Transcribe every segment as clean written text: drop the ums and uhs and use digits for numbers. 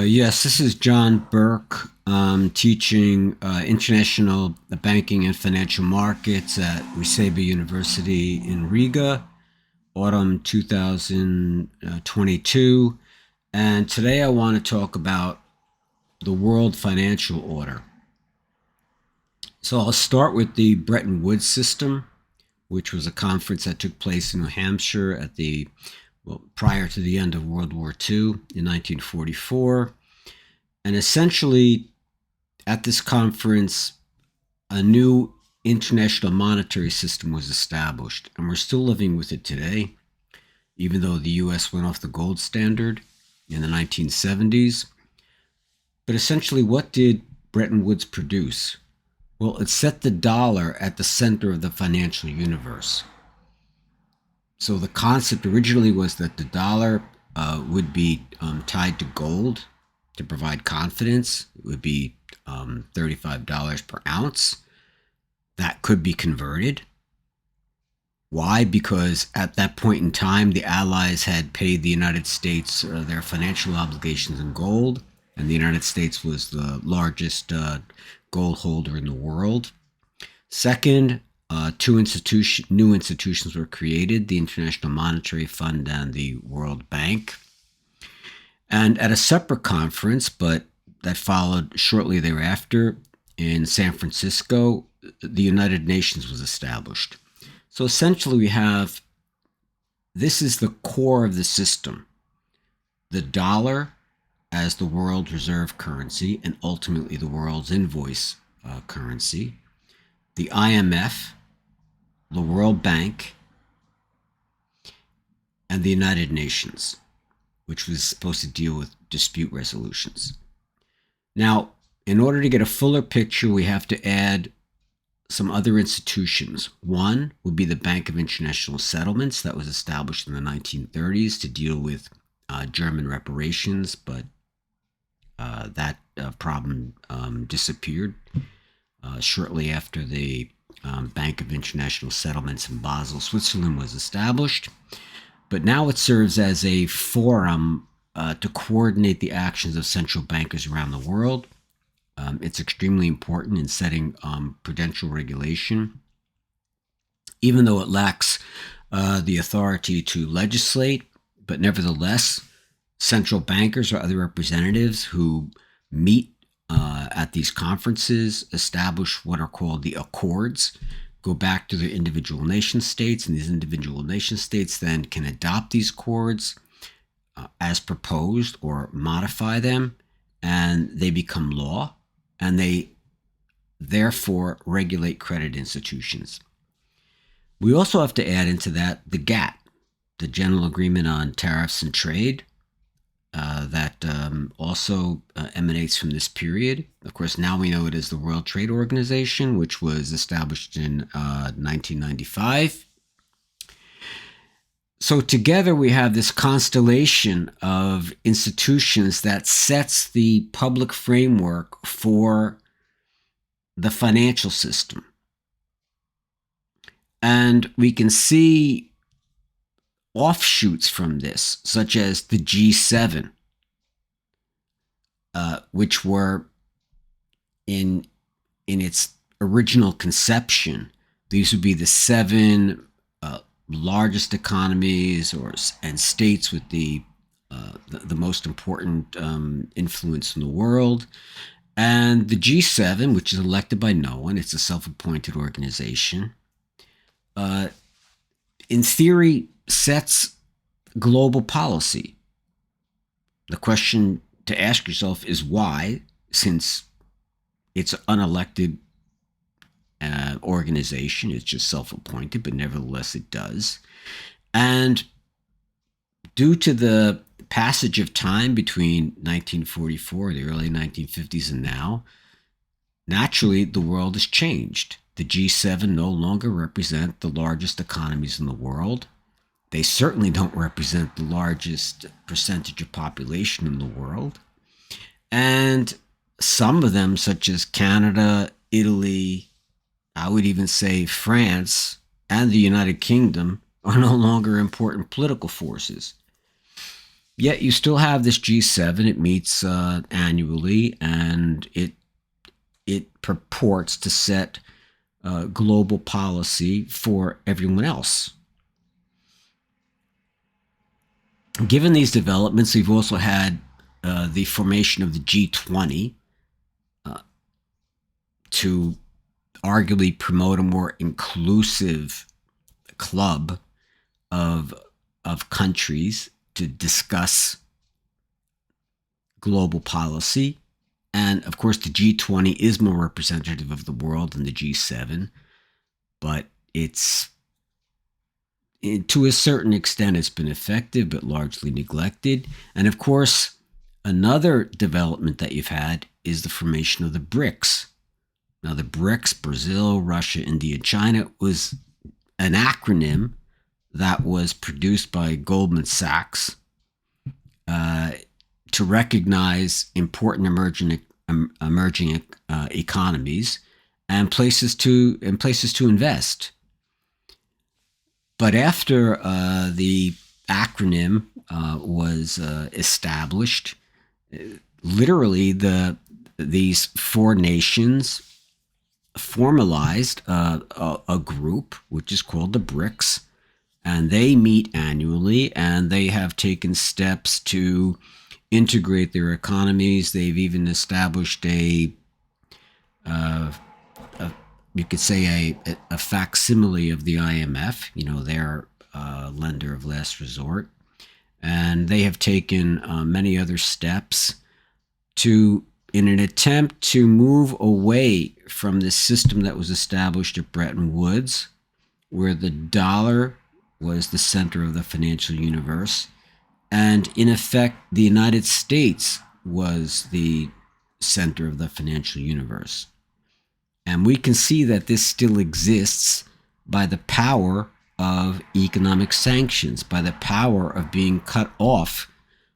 Yes, this is John Burke, teaching international banking and financial markets at Waseda University in Riga, autumn 2022. And today I want to talk about the world financial order. So I'll start with the Bretton Woods system, which was a conference that took place in New Hampshire prior to the end of World War II in 1944. And essentially, at this conference, a new international monetary system was established, and we're still living with it today, even though the US went off the gold standard in the 1970s. But essentially, what did Bretton Woods produce? Well, it set the dollar at the center of the financial universe. So the concept originally was that the dollar would be tied to gold to provide confidence. It would be $35 per ounce. That could be converted. Why? Because at that point in time, the Allies had paid the United States their financial obligations in gold, and the United States was the largest gold holder in the world. Second, two new institutions were created, the International Monetary Fund and the World Bank. And at a separate conference, but that followed shortly thereafter in San Francisco, the United Nations was established. So essentially this is the core of the system. The dollar as the world's reserve currency and ultimately the world's invoice currency. The IMF, the World Bank, and the United Nations, which was supposed to deal with dispute resolutions. Now, in order to get a fuller picture, we have to add some other institutions. One would be the Bank of International Settlements that was established in the 1930s to deal with German reparations, but that problem disappeared shortly after the Bank of International Settlements in Basel, Switzerland was established. But now it serves as a forum to coordinate the actions of central bankers around the world. It's extremely important in setting prudential regulation. Even though it lacks the authority to legislate, but nevertheless, central bankers or other representatives who meet at these conferences establish what are called the accords, go back to their individual nation states, and these individual nation states then can adopt these accords as proposed or modify them, and they become law, and they therefore regulate credit institutions. We also have to add into that the GATT, the General Agreement on Tariffs and Trade, that also emanates from this period. Of course, now we know it as the World Trade Organization, which was established in 1995. So together we have this constellation of institutions that sets the public framework for the financial system. And we can see offshoots from this, such as the G7, which were in its original conception, these would be the seven largest economies and states with the most important influence in the world. And the G7, which is elected by no one, it's a self-appointed organization, in theory, sets global policy. The question to ask yourself is why, since it's an unelected organization, it's just self-appointed, but nevertheless it does. And due to the passage of time between 1944, the early 1950s, and now, naturally the world has changed. The G7 no longer represent the largest economies in the world. They certainly don't represent the largest percentage of population in the world. And some of them, such as Canada, Italy, I would even say France, and the United Kingdom, are no longer important political forces. Yet you still have this G7. It meets annually, and it purports to set global policy for everyone else. Given these developments, we've also had the formation of the G20 to arguably promote a more inclusive club of countries to discuss global policy. And of course, the G20 is more representative of the world than the G7, but to a certain extent, it's been effective, but largely neglected. And of course, another development that you've had is the formation of the BRICS. Now, the BRICS, Brazil, Russia, India, China, was an acronym that was produced by Goldman Sachs to recognize important emerging economies and places to invest. But after the acronym was established, literally these four nations formalized a group which is called the BRICS, and they meet annually, and they have taken steps to integrate their economies. They've even established you could say a facsimile of the IMF, their lender of last resort. And they have taken many other steps in an attempt to move away from this system that was established at Bretton Woods, where the dollar was the center of the financial universe. And in effect, the United States was the center of the financial universe. And we can see that this still exists by the power of economic sanctions, by the power of being cut off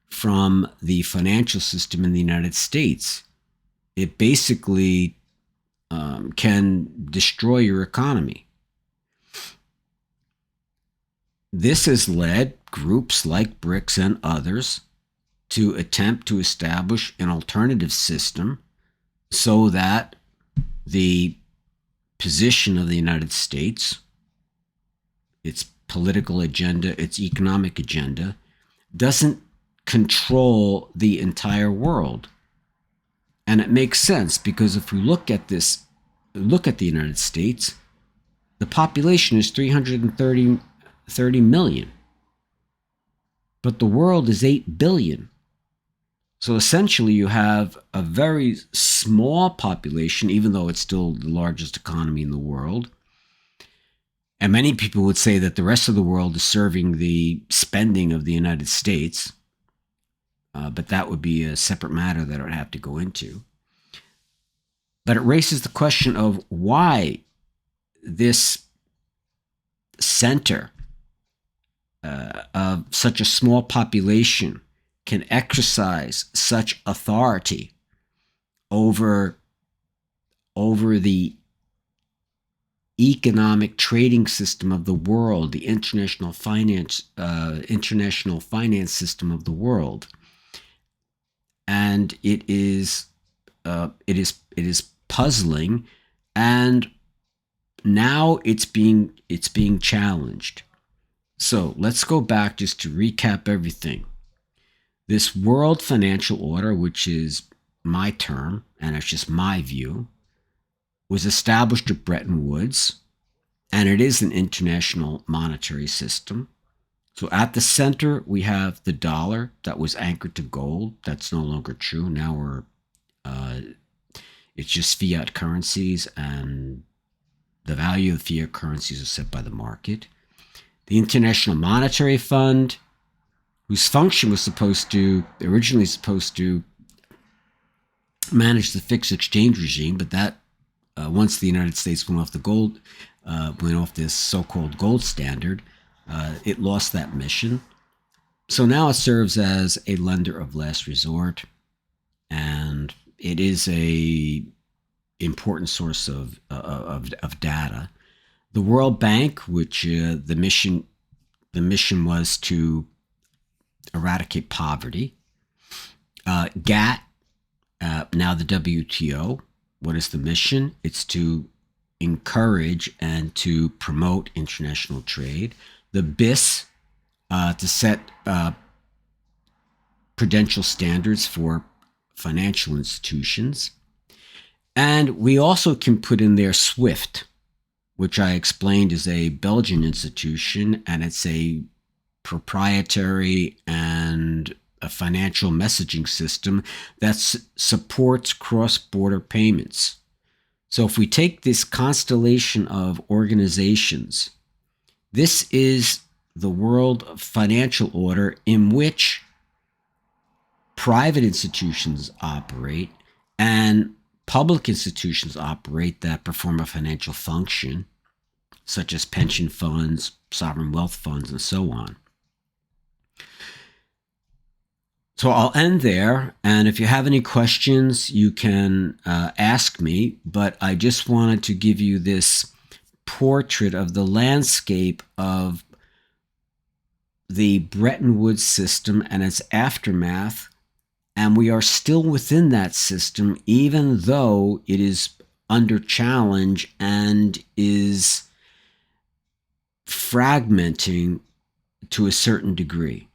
from the financial system in the United States. It basically can destroy your economy. This has led groups like BRICS and others to attempt to establish an alternative system so that the position of the United States, its political agenda, its economic agenda, doesn't control the entire world. And it makes sense because if we look at the United States, the population is 330 million, but the world is 8 billion. So essentially, you have a very small population, even though it's still the largest economy in the world. And many people would say that the rest of the world is serving the spending of the United States. But that would be a separate matter that I would have to go into. But it raises the question of why this center of such a small population can exercise such authority over the economic trading system of the world, the international finance system of the world. And it is puzzling, and now it's being challenged. So let's go back just to recap everything. This world financial order, which is my term, and it's just my view, was established at Bretton Woods, and it is an international monetary system. So at the center, we have the dollar that was anchored to gold. That's no longer true. Now it's just fiat currencies, and the value of fiat currencies is set by the market. The International Monetary Fund, whose function was originally supposed to manage the fixed exchange regime, but that once the United States went off this so-called gold standard, it lost that mission. So now it serves as a lender of last resort, and it is a important source of data. The World Bank, which the mission was to eradicate poverty. GATT, now the WTO, what is the mission? It's to encourage and to promote international trade. The BIS, to set prudential standards for financial institutions. And we also can put in there SWIFT, which I explained is a Belgian institution, and it's a proprietary and a financial messaging system that supports cross-border payments. So if we take this constellation of organizations, this is the world financial order in which private institutions operate and public institutions operate that perform a financial function, such as pension funds, sovereign wealth funds, and so on. So I'll end there, and if you have any questions, you can ask me, but I just wanted to give you this portrait of the landscape of the Bretton Woods system and its aftermath, and we are still within that system, even though it is under challenge and is fragmenting to a certain degree.